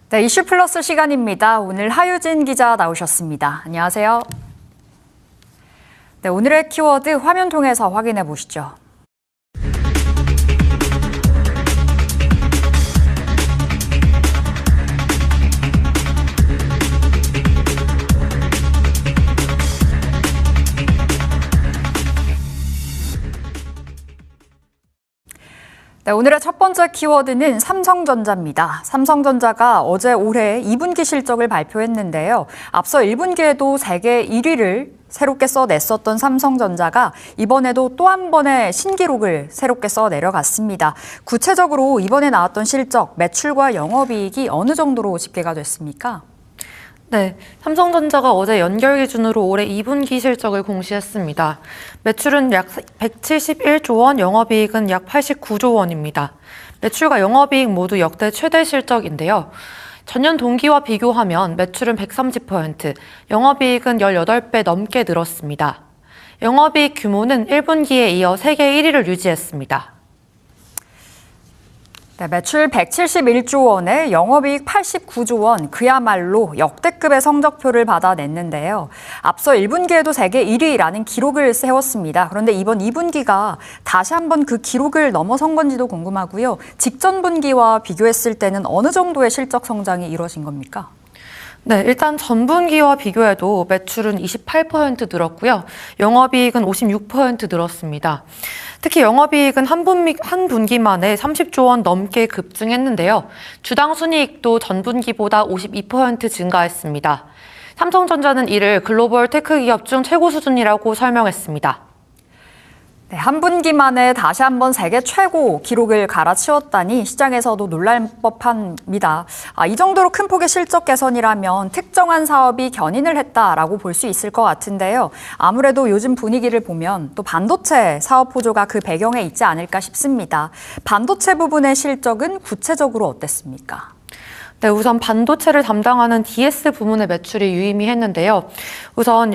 네, 이슈 플러스 시간입니다. 오늘 하유진 기자 나오셨습니다. 안녕하세요. 네, 오늘의 키워드 화면 통해서 확인해 보시죠. 네, 오늘의 첫 번째 키워드는 삼성전자입니다. 삼성전자가 어제 올해 2분기 실적을 발표했는데요. 앞서 1분기에도 세계 1위를 새롭게 써냈었던 삼성전자가 이번에도 또 한 번의 신기록을 새롭게 써내려갔습니다. 구체적으로 이번에 나왔던 실적, 매출과 영업이익이 어느 정도로 집계가 됐습니까? 네, 삼성전자가 어제 연결 기준으로 올해 2분기 실적을 공시했습니다. 매출은 약 171조 원, 영업이익은 약 89조 원입니다. 매출과 영업이익 모두 역대 최대 실적인데요. 전년 동기와 비교하면 매출은 130%, 영업이익은 18배 넘게 늘었습니다. 영업이익 규모는 1분기에 이어 세계 1위를 유지했습니다. 네, 매출 171조 원에 영업이익 89조 원, 그야말로 역대급의 성적표를 받아냈는데요. 앞서 1분기에도 세계 1위라는 기록을 세웠습니다. 그런데 이번 2분기가 다시 한번 그 기록을 넘어선 건지도 궁금하고요. 직전 분기와 비교했을 때는 어느 정도의 실적 성장이 이루어진 겁니까? 네, 일단 전분기와 비교해도 매출은 28% 늘었고요. 영업이익은 56% 늘었습니다. 특히 영업이익은 한 분기 만에 30조 원 넘게 급증했는데요. 주당 순이익도 전분기보다 52% 증가했습니다. 삼성전자는 이를 글로벌 테크 기업 중 최고 수준이라고 설명했습니다. 네, 한 분기 만에 다시 한번 세계 최고 기록을 갈아치웠다니 시장에서도 놀랄 법합니다. 이 정도로 큰 폭의 실적 개선이라면 특정한 사업이 견인을 했다라고 볼 수 있을 것 같은데요. 아무래도 요즘 분위기를 보면 또 반도체 사업 호조가 그 배경에 있지 않을까 싶습니다. 반도체 부분의 실적은 구체적으로 어땠습니까? 네, 우선 반도체를 담당하는 DS 부문의 매출이 유의미했는데요. 우선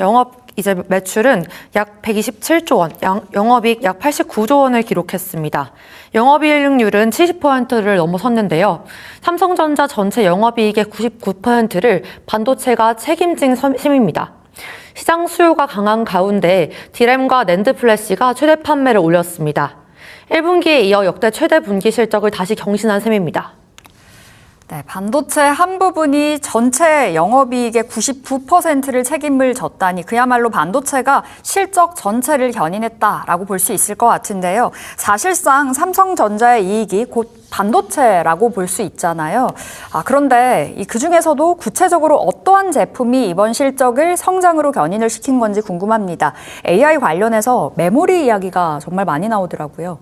매출은 약 127조 원, 영업이익 약 89조 원을 기록했습니다. 영업이익률은 70%를 넘어섰는데요. 삼성전자 전체 영업이익의 99%를 반도체가 책임진 셈입니다. 시장 수요가 강한 가운데 디램과 낸드 플래시가 최대 판매를 올렸습니다. 1분기에 이어 역대 최대 분기 실적을 다시 경신한 셈입니다. 네, 반도체 한 부분이 전체 영업이익의 99%를 책임을 졌다니 그야말로 반도체가 실적 전체를 견인했다라고 볼 수 있을 것 같은데요. 사실상 삼성전자의 이익이 곧 반도체라고 볼 수 있잖아요. 그런데 그중에서도 구체적으로 어떠한 제품이 이번 실적을 성장으로 견인을 시킨 건지 궁금합니다. AI 관련해서 메모리 이야기가 정말 많이 나오더라고요.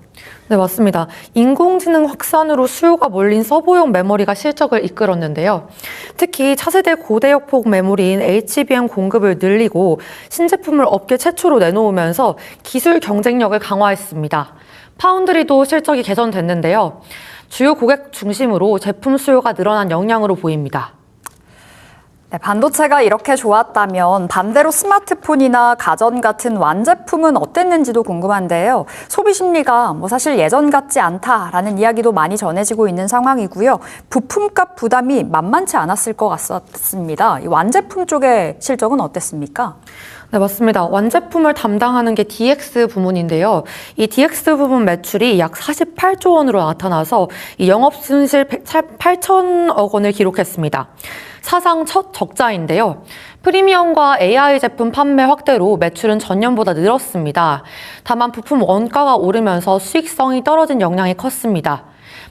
네, 맞습니다. 인공지능 확산으로 수요가 몰린 서버용 메모리가 실적을 이끌었는데요. 특히 차세대 고대역폭 메모리인 HBM 공급을 늘리고 신제품을 업계 최초로 내놓으면서 기술 경쟁력을 강화했습니다. 파운드리도 실적이 개선됐는데요. 주요 고객 중심으로 제품 수요가 늘어난 영향으로 보입니다. 네, 반도체가 이렇게 좋았다면 반대로 스마트폰이나 가전 같은 완제품은 어땠는지도 궁금한데요. 소비 심리가 사실 예전 같지 않다라는 이야기도 많이 전해지고 있는 상황이고요. 부품값 부담이 만만치 않았을 것 같습니다. 이 완제품 쪽의 실적은 어땠습니까? 네, 맞습니다. 완제품을 담당하는 게 DX 부문인데요. 이 DX 부문 매출이 약 48조 원으로 나타나서 이 영업순실 8천억 원을 기록했습니다. 사상 첫 적자인데요. 프리미엄과 AI 제품 판매 확대로 매출은 전년보다 늘었습니다. 다만 부품 원가가 오르면서 수익성이 떨어진 영향이 컸습니다.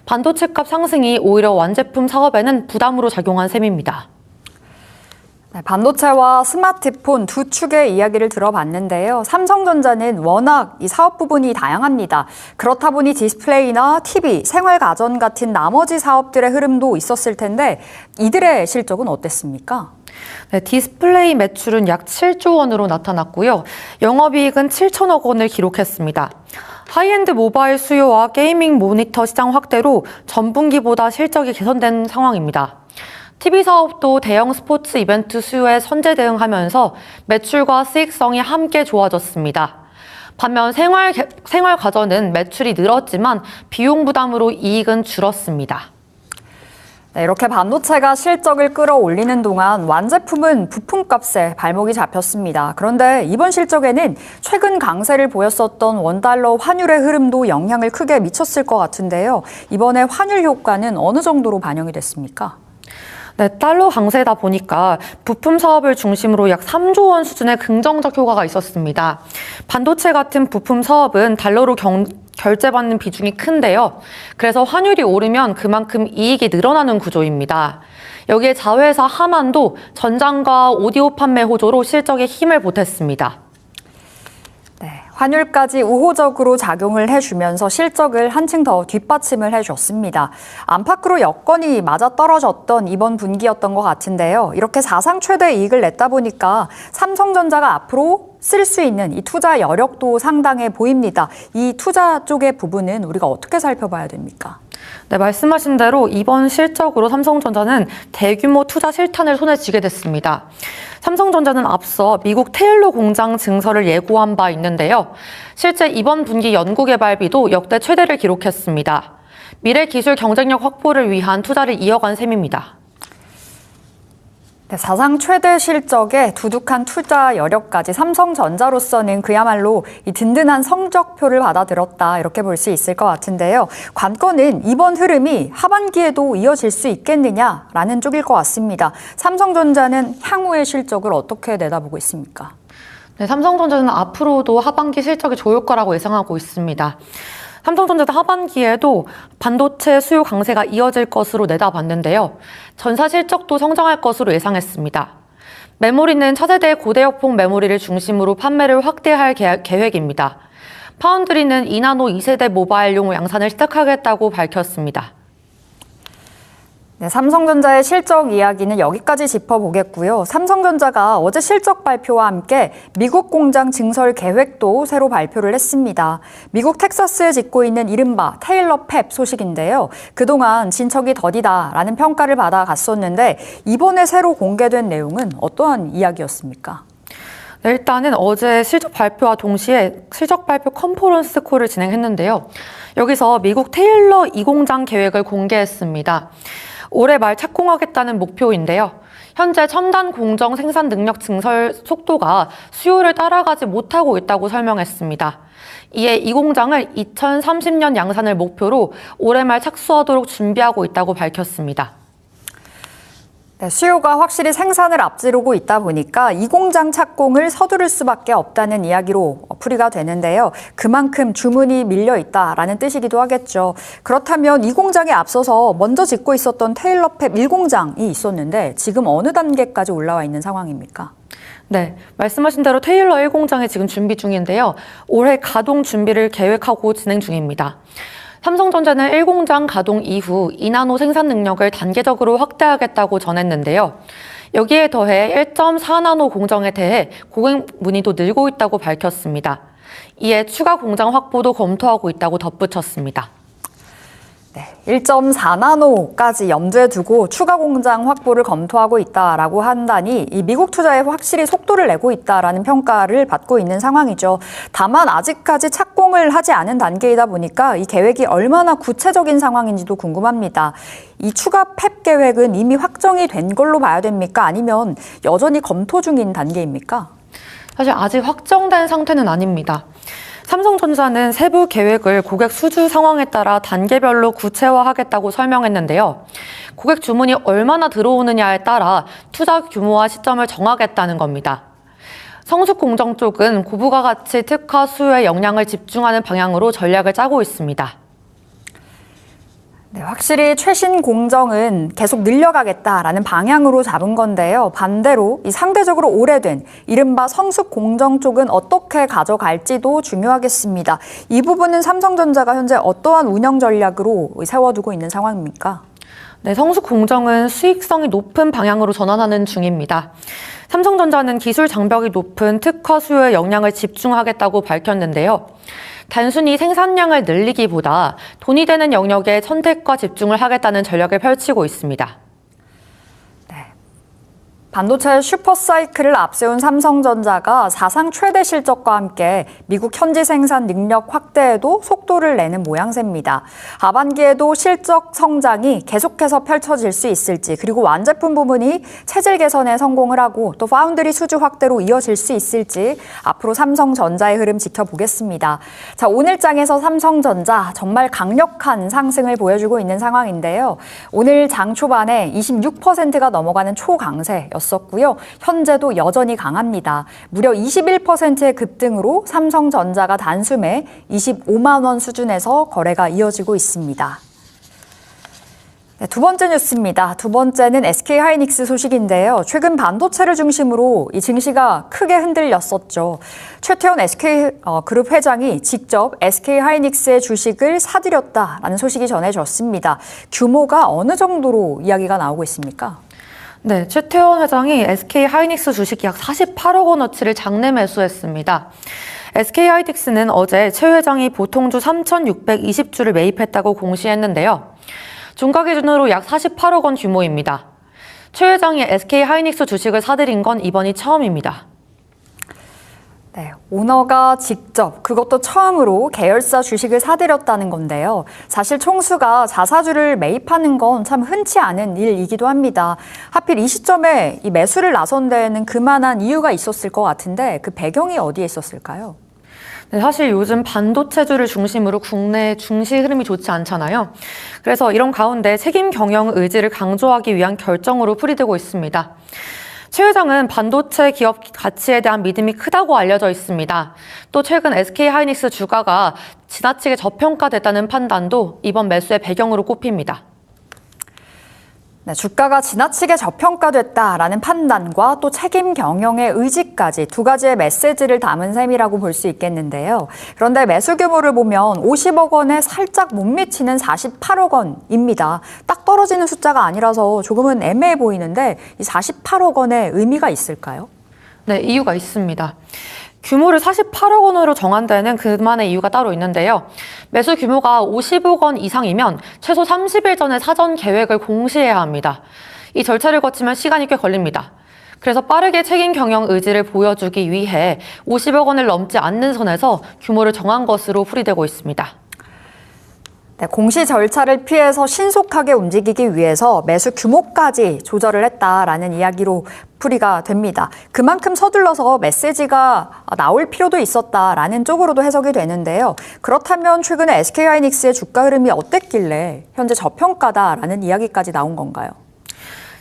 반도체값 상승이 오히려 완제품 사업에는 부담으로 작용한 셈입니다. 네, 반도체와 스마트폰 두 축의 이야기를 들어봤는데요. 삼성전자는 워낙 이 사업 부분이 다양합니다. 그렇다 보니 디스플레이나 TV, 생활가전 같은 나머지 사업들의 흐름도 있었을 텐데 이들의 실적은 어땠습니까? 네, 디스플레이 매출은 약 7조 원으로 나타났고요. 영업이익은 7천억 원을 기록했습니다. 하이엔드 모바일 수요와 게이밍 모니터 시장 확대로 전분기보다 실적이 개선된 상황입니다. TV 사업도 대형 스포츠 이벤트 수요에 선제 대응하면서 매출과 수익성이 함께 좋아졌습니다. 반면 생활 가전은 매출이 늘었지만 비용 부담으로 이익은 줄었습니다. 네, 이렇게 반도체가 실적을 끌어올리는 동안 완제품은 부품값에 발목이 잡혔습니다. 그런데 이번 실적에는 최근 강세를 보였었던 원달러 환율의 흐름도 영향을 크게 미쳤을 것 같은데요. 이번에 환율 효과는 어느 정도로 반영이 됐습니까? 네, 달러 강세다 보니까 부품 사업을 중심으로 약 3조 원 수준의 긍정적 효과가 있었습니다. 반도체 같은 부품 사업은 달러로 결제받는 비중이 큰데요. 그래서 환율이 오르면 그만큼 이익이 늘어나는 구조입니다. 여기에 자회사 하만도 전장과 오디오 판매 호조로 실적에 힘을 보탰습니다. 네, 환율까지 우호적으로 작용을 해주면서 실적을 한층 더 뒷받침을 해줬습니다. 안팎으로 여건이 맞아떨어졌던 이번 분기였던 것 같은데요. 이렇게 사상 최대 이익을 냈다 보니까 삼성전자가 앞으로 쓸 수 있는 이 투자 여력도 상당해 보입니다. 이 투자 쪽의 부분은 우리가 어떻게 살펴봐야 됩니까? 네, 말씀하신 대로 이번 실적으로 삼성전자는 대규모 투자 실탄을 손에 쥐게 됐습니다. 삼성전자는 앞서 미국 테일러 공장 증설을 예고한 바 있는데요. 실제 이번 분기 연구개발비도 역대 최대를 기록했습니다. 미래 기술 경쟁력 확보를 위한 투자를 이어간 셈입니다. 네, 사상 최대 실적에 두둑한 투자 여력까지 삼성전자로서는 그야말로 이 든든한 성적표를 받아들었다 이렇게 볼 수 있을 것 같은데요. 관건은 이번 흐름이 하반기에도 이어질 수 있겠느냐라는 쪽일 것 같습니다. 삼성전자는 향후의 실적을 어떻게 내다보고 있습니까? 네, 삼성전자는 앞으로도 하반기 실적이 좋을 거라고 예상하고 있습니다. 삼성전자도 하반기에도 반도체 수요 강세가 이어질 것으로 내다봤는데요. 전사 실적도 성장할 것으로 예상했습니다. 메모리는 차세대 고대역폭 메모리를 중심으로 판매를 확대할 계획입니다. 파운드리는 2나노 2세대 모바일용 양산을 시작하겠다고 밝혔습니다. 네, 삼성전자의 실적 이야기는 여기까지 짚어보겠고요. 삼성전자가 어제 실적 발표와 함께 미국 공장 증설 계획도 새로 발표를 했습니다. 미국 텍사스에 짓고 있는 이른바 테일러 팹 소식인데요. 그동안 진척이 더디다라는 평가를 받아갔었는데 이번에 새로 공개된 내용은 어떠한 이야기였습니까? 네, 일단은 어제 실적 발표와 동시에 실적 발표 컨퍼런스 콜을 진행했는데요. 여기서 미국 테일러 2공장 계획을 공개했습니다. 올해 말 착공하겠다는 목표인데요. 현재 첨단 공정 생산 능력 증설 속도가 수요를 따라가지 못하고 있다고 설명했습니다. 이에 이 공장을 2030년 양산을 목표로 올해 말 착수하도록 준비하고 있다고 밝혔습니다. 네, 수요가 확실히 생산을 앞지르고 있다 보니까 이 공장 착공을 서두를 수밖에 없다는 이야기로 풀이가 되는데요. 그만큼 주문이 밀려 있다라는 뜻이기도 하겠죠. 그렇다면 이 공장에 앞서서 먼저 짓고 있었던 테일러 팹 1공장이 있었는데 지금 어느 단계까지 올라와 있는 상황입니까? 네, 말씀하신 대로 테일러 1공장이 지금 준비 중인데요. 올해 가동 준비를 계획하고 진행 중입니다. 삼성전자는 1공장 가동 이후 2나노 생산 능력을 단계적으로 확대하겠다고 전했는데요. 여기에 더해 1.4나노 공정에 대해 고객 문의도 늘고 있다고 밝혔습니다. 이에 추가 공장 확보도 검토하고 있다고 덧붙였습니다. 네, 1.4나노까지 염두에 두고 추가 공장 확보를 검토하고 있다라고 한다니 이 미국 투자에 확실히 속도를 내고 있다라는 평가를 받고 있는 상황이죠. 다만 아직까지 착공을 하지 않은 단계이다 보니까 이 계획이 얼마나 구체적인 상황인지도 궁금합니다. 이 추가 팹 계획은 이미 확정이 된 걸로 봐야 됩니까? 아니면 여전히 검토 중인 단계입니까? 사실 아직 확정된 상태는 아닙니다. 삼성전자는 세부 계획을 고객 수주 상황에 따라 단계별로 구체화하겠다고 설명했는데요. 고객 주문이 얼마나 들어오느냐에 따라 투자 규모와 시점을 정하겠다는 겁니다. 성숙 공정 쪽은 고부가 가치 특화 수요에 영향을 집중하는 방향으로 전략을 짜고 있습니다. 네, 확실히 최신 공정은 계속 늘려가겠다라는 방향으로 잡은 건데요. 반대로 이 상대적으로 오래된 이른바 성숙 공정 쪽은 어떻게 가져갈지도 중요하겠습니다. 이 부분은 삼성전자가 현재 어떠한 운영 전략으로 세워두고 있는 상황입니까? 네, 성숙 공정은 수익성이 높은 방향으로 전환하는 중입니다. 삼성전자는 기술 장벽이 높은 특화 수요에 영향을 집중하겠다고 밝혔는데요. 단순히 생산량을 늘리기보다 돈이 되는 영역에 선택과 집중을 하겠다는 전략을 펼치고 있습니다. 네. 반도체 슈퍼사이클을 앞세운 삼성전자가 사상 최대 실적과 함께 미국 현지 생산 능력 확대에도 속도를 내는 모양새입니다. 하반기에도 실적 성장이 계속해서 펼쳐질 수 있을지, 그리고 완제품 부문이 체질 개선에 성공을 하고 또 파운드리 수주 확대로 이어질 수 있을지 앞으로 삼성전자의 흐름 지켜보겠습니다. 자, 오늘 장에서 삼성전자 정말 강력한 상승을 보여주고 있는 상황인데요. 오늘 장 초반에 26%가 넘어가는 초강세였습니다. 었고요. 현재도 여전히 강합니다. 무려 21%의 급등으로 삼성전자가 단숨에 25만 원 수준에서 거래가 이어지고 있습니다. 네, 두 번째 뉴스입니다. 두 번째는 SK하이닉스 소식인데요. 최근 반도체를 중심으로 이 증시가 크게 흔들렸었죠. 최태원 SK그룹 회장이 직접 SK하이닉스의 주식을 사들였다라는 소식이 전해졌습니다. 규모가 어느 정도로 이야기가 나오고 있습니까? 네, 최태원 회장이 SK하이닉스 주식 약 48억 원어치를 장내 매수했습니다. SK하이닉스는 어제 최 회장이 보통주 3,620주를 매입했다고 공시했는데요. 종가 기준으로 약 48억 원 규모입니다. 최 회장이 SK하이닉스 주식을 사들인 건 이번이 처음입니다. 네, 오너가 직접 그것도 처음으로 계열사 주식을 사들였다는 건데요. 사실 총수가 자사주를 매입하는 건 참 흔치 않은 일이기도 합니다. 하필 이 시점에 이 매수를 나선 데에는 그만한 이유가 있었을 것 같은데 그 배경이 어디에 있었을까요? 네, 사실 요즘 반도체주를 중심으로 국내 증시 흐름이 좋지 않잖아요. 그래서 이런 가운데 책임 경영 의지를 강조하기 위한 결정으로 풀이되고 있습니다. 최 회장은 반도체 기업 가치에 대한 믿음이 크다고 알려져 있습니다. 또 최근 SK하이닉스 주가가 지나치게 저평가됐다는 판단도 이번 매수의 배경으로 꼽힙니다. 네, 주가가 지나치게 저평가됐다라는 판단과 또 책임 경영의 의지까지 두 가지의 메시지를 담은 셈이라고 볼 수 있겠는데요. 그런데 매수 규모를 보면 50억 원에 살짝 못 미치는 48억 원입니다. 딱 떨어지는 숫자가 아니라서 조금은 애매해 보이는데 이 48억 원의 의미가 있을까요? 네, 이유가 있습니다. 규모를 48억 원으로 정한 데는 그만의 이유가 따로 있는데요. 매수 규모가 50억 원 이상이면 최소 30일 전에 사전 계획을 공시해야 합니다. 이 절차를 거치면 시간이 꽤 걸립니다. 그래서 빠르게 책임 경영 의지를 보여주기 위해 50억 원을 넘지 않는 선에서 규모를 정한 것으로 풀이되고 있습니다. 네, 공시 절차를 피해서 신속하게 움직이기 위해서 매수 규모까지 조절을 했다라는 이야기로 풀이가 됩니다. 그만큼 서둘러서 메시지가 나올 필요도 있었다라는 쪽으로도 해석이 되는데요. 그렇다면 최근에 SK하이닉스의 주가 흐름이 어땠길래 현재 저평가다라는 이야기까지 나온 건가요?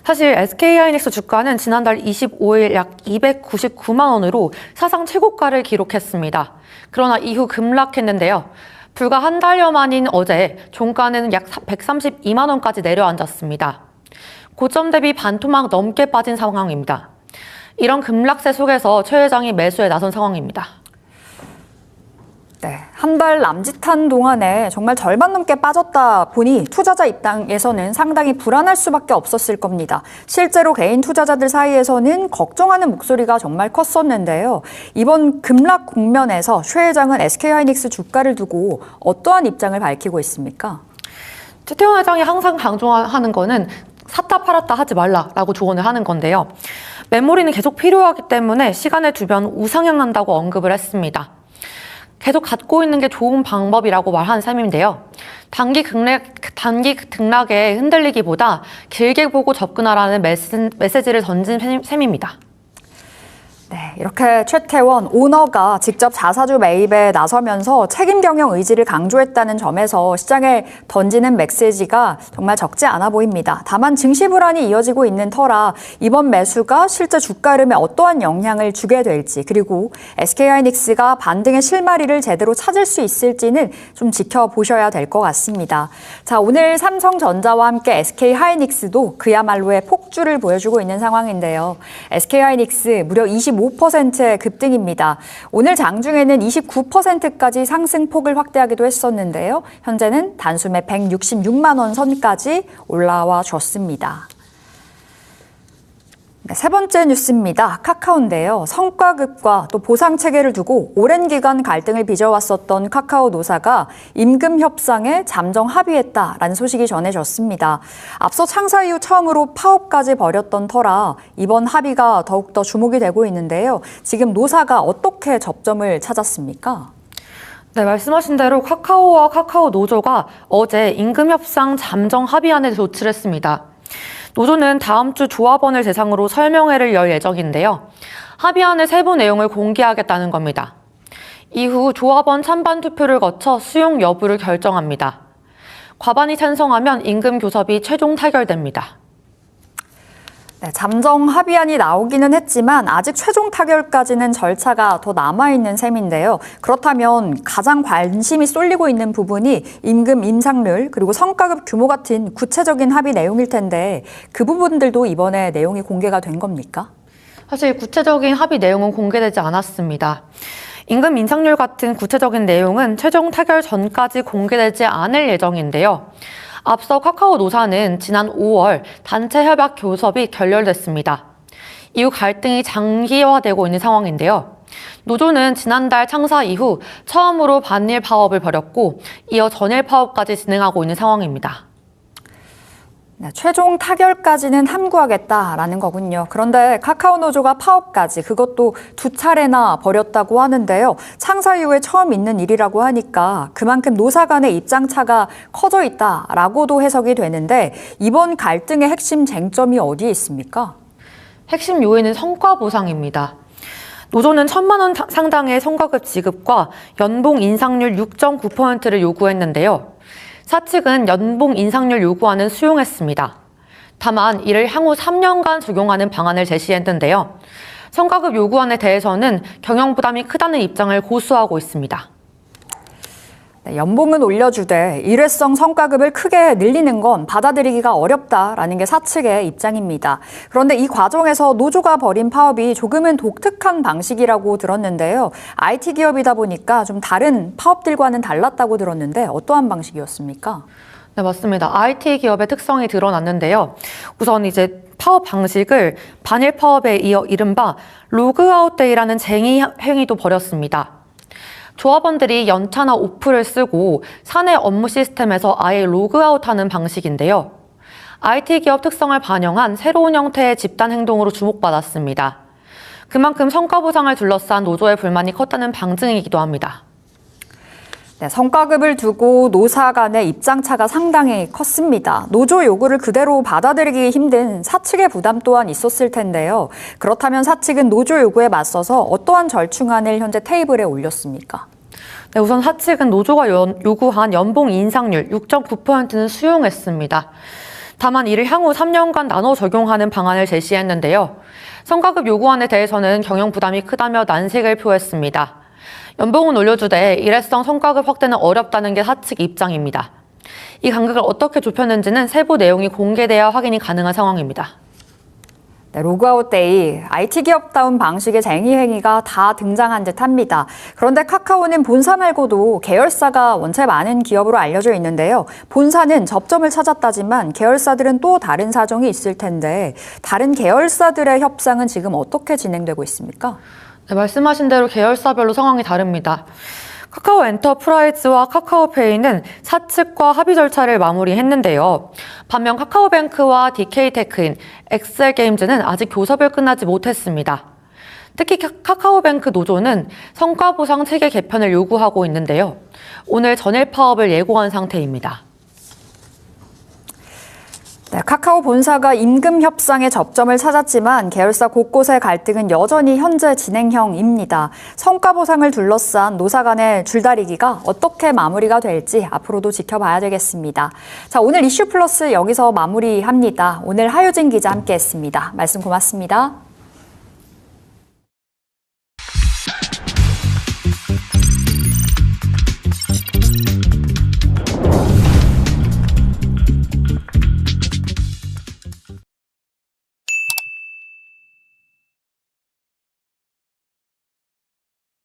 사실 SK하이닉스 주가는 지난달 25일 약 299만 원으로 사상 최고가를 기록했습니다. 그러나 이후 급락했는데요. 불과 한 달여 만인 어제 종가는 약 132만 원까지 내려앉았습니다. 고점 대비 반토막 넘게 빠진 상황입니다. 이런 급락세 속에서 최 회장이 매수에 나선 상황입니다. 네, 한 달 남짓한 동안에 정말 절반 넘게 빠졌다 보니 투자자 입장에서는 상당히 불안할 수밖에 없었을 겁니다. 실제로 개인 투자자들 사이에서는 걱정하는 목소리가 정말 컸었는데요. 이번 급락 국면에서 최 회장은 SK하이닉스 주가를 두고 어떠한 입장을 밝히고 있습니까? 최태원 회장이 항상 강조하는 거는 샀다 팔았다 하지 말라라고 조언을 하는 건데요. 메모리는 계속 필요하기 때문에 시간을 두면 우상향한다고 언급을 했습니다. 계속 갖고 있는 게 좋은 방법이라고 말한 셈인데요. 단기 등락에 흔들리기보다 길게 보고 접근하라는 메시지를 던진 셈입니다. 네, 이렇게 최태원 오너가 직접 자사주 매입에 나서면서 책임 경영 의지를 강조했다는 점에서 시장에 던지는 메시지가 정말 적지 않아 보입니다. 다만 증시 불안이 이어지고 있는 터라 이번 매수가 실제 주가 흐름에 어떠한 영향을 주게 될지, 그리고 SK하이닉스가 반등의 실마리를 제대로 찾을 수 있을지는 좀 지켜보셔야 될 것 같습니다. 자, 오늘 삼성전자와 함께 SK하이닉스도 그야말로의 폭주를 보여주고 있는 상황인데요. SK하이닉스 무려 25%의 급등입니다. 오늘 장중에는 29%까지 상승폭을 확대하기도 했었는데요. 현재는 단숨에 166만 원 선까지 올라와 줬습니다. 네, 세 번째 뉴스입니다. 카카오인데요. 성과급과 또 보상 체계를 두고 오랜 기간 갈등을 빚어왔었던 카카오 노사가 임금 협상에 잠정 합의했다라는 소식이 전해졌습니다. 앞서 창사 이후 처음으로 파업까지 벌였던 터라 이번 합의가 더욱더 주목이 되고 있는데요. 지금 노사가 어떻게 접점을 찾았습니까? 네, 말씀하신 대로 카카오와 카카오 노조가 어제 임금 협상 잠정 합의안을 도출했습니다. 노조는 다음 주 조합원을 대상으로 설명회를 열 예정인데요. 합의안의 세부 내용을 공개하겠다는 겁니다. 이후 조합원 찬반 투표를 거쳐 수용 여부를 결정합니다. 과반이 찬성하면 임금 교섭이 최종 타결됩니다. 네, 잠정 합의안이 나오기는 했지만 아직 최종 타결까지는 절차가 더 남아있는 셈인데요. 그렇다면 가장 관심이 쏠리고 있는 부분이 임금 인상률 그리고 성과급 규모 같은 구체적인 합의 내용일 텐데 그 부분들도 이번에 내용이 공개가 된 겁니까? 사실 구체적인 합의 내용은 공개되지 않았습니다. 임금 인상률 같은 구체적인 내용은 최종 타결 전까지 공개되지 않을 예정인데요. 앞서 카카오 노사는 지난 5월 단체 협약 교섭이 결렬됐습니다. 이후 갈등이 장기화되고 있는 상황인데요. 노조는 지난달 창사 이후 처음으로 반일 파업을 벌였고 이어 전일 파업까지 진행하고 있는 상황입니다. 네, 최종 타결까지는 함구하겠다라는 거군요. 그런데 카카오 노조가 파업까지 그것도 2차례나 벌였다고 하는데요. 창사 이후에 처음 있는 일이라고 하니까 그만큼 노사 간의 입장차가 커져 있다라고도 해석이 되는데 이번 갈등의 핵심 쟁점이 어디에 있습니까? 핵심 요인은 성과 보상입니다. 노조는 1,000만 원 상당의 성과급 지급과 연봉 인상률 6.9%를 요구했는데요. 사측은 연봉 인상률 요구안은 수용했습니다. 다만 이를 향후 3년간 적용하는 방안을 제시했는데요. 성과급 요구안에 대해서는 경영 부담이 크다는 입장을 고수하고 있습니다. 네, 연봉은 올려주되 일회성 성과급을 크게 늘리는 건 받아들이기가 어렵다라는 게 사측의 입장입니다. 그런데 이 과정에서 노조가 벌인 파업이 조금은 독특한 방식이라고 들었는데요. IT 기업이다 보니까 좀 다른 파업들과는 달랐다고 들었는데 어떠한 방식이었습니까? 네, 맞습니다. IT 기업의 특성이 드러났는데요. 우선 이제 파업 방식을 반일 파업에 이어 이른바 로그아웃 데이라는 쟁의 행위도 벌였습니다. 조합원들이 연차나 오프를 쓰고 사내 업무 시스템에서 아예 로그아웃하는 방식인데요. IT 기업 특성을 반영한 새로운 형태의 집단 행동으로 주목받았습니다. 그만큼 성과 보상을 둘러싼 노조의 불만이 컸다는 방증이기도 합니다. 네, 성과급을 두고 노사 간의 입장차가 상당히 컸습니다. 노조 요구를 그대로 받아들이기 힘든 사측의 부담 또한 있었을 텐데요. 그렇다면 사측은 노조 요구에 맞서서 어떠한 절충안을 현재 테이블에 올렸습니까? 네, 우선 사측은 노조가 요구한 연봉 인상률 6.9%는 수용했습니다. 다만 이를 향후 3년간 나눠 적용하는 방안을 제시했는데요. 성과급 요구안에 대해서는 경영 부담이 크다며 난색을 표했습니다. 연봉은 올려주되 일회성 성과급 확대는 어렵다는 게 사측 입장입니다. 이 간극을 어떻게 좁혔는지는 세부 내용이 공개돼야 확인이 가능한 상황입니다. 네, 로그아웃 데이, IT 기업다운 방식의 쟁의 행위가 다 등장한 듯합니다. 그런데 카카오는 본사 말고도 계열사가 원체 많은 기업으로 알려져 있는데요. 본사는 접점을 찾았다지만 계열사들은 또 다른 사정이 있을 텐데 다른 계열사들의 협상은 지금 어떻게 진행되고 있습니까? 네, 말씀하신 대로 계열사별로 상황이 다릅니다. 카카오 엔터프라이즈와 카카오페이는 사측과 합의 절차를 마무리했는데요. 반면 카카오뱅크와 DK테크인, 엑셀게임즈는 아직 교섭을 끝나지 못했습니다. 특히 카카오뱅크 노조는 성과보상 체계 개편을 요구하고 있는데요. 오늘 전일 파업을 예고한 상태입니다. 네, 카카오 본사가 임금 협상에 접점을 찾았지만 계열사 곳곳의 갈등은 여전히 현재 진행형입니다. 성과 보상을 둘러싼 노사 간의 줄다리기가 어떻게 마무리가 될지 앞으로도 지켜봐야 되겠습니다. 자, 오늘 이슈 플러스 여기서 마무리합니다. 오늘 하유진 기자 함께했습니다. 말씀 고맙습니다.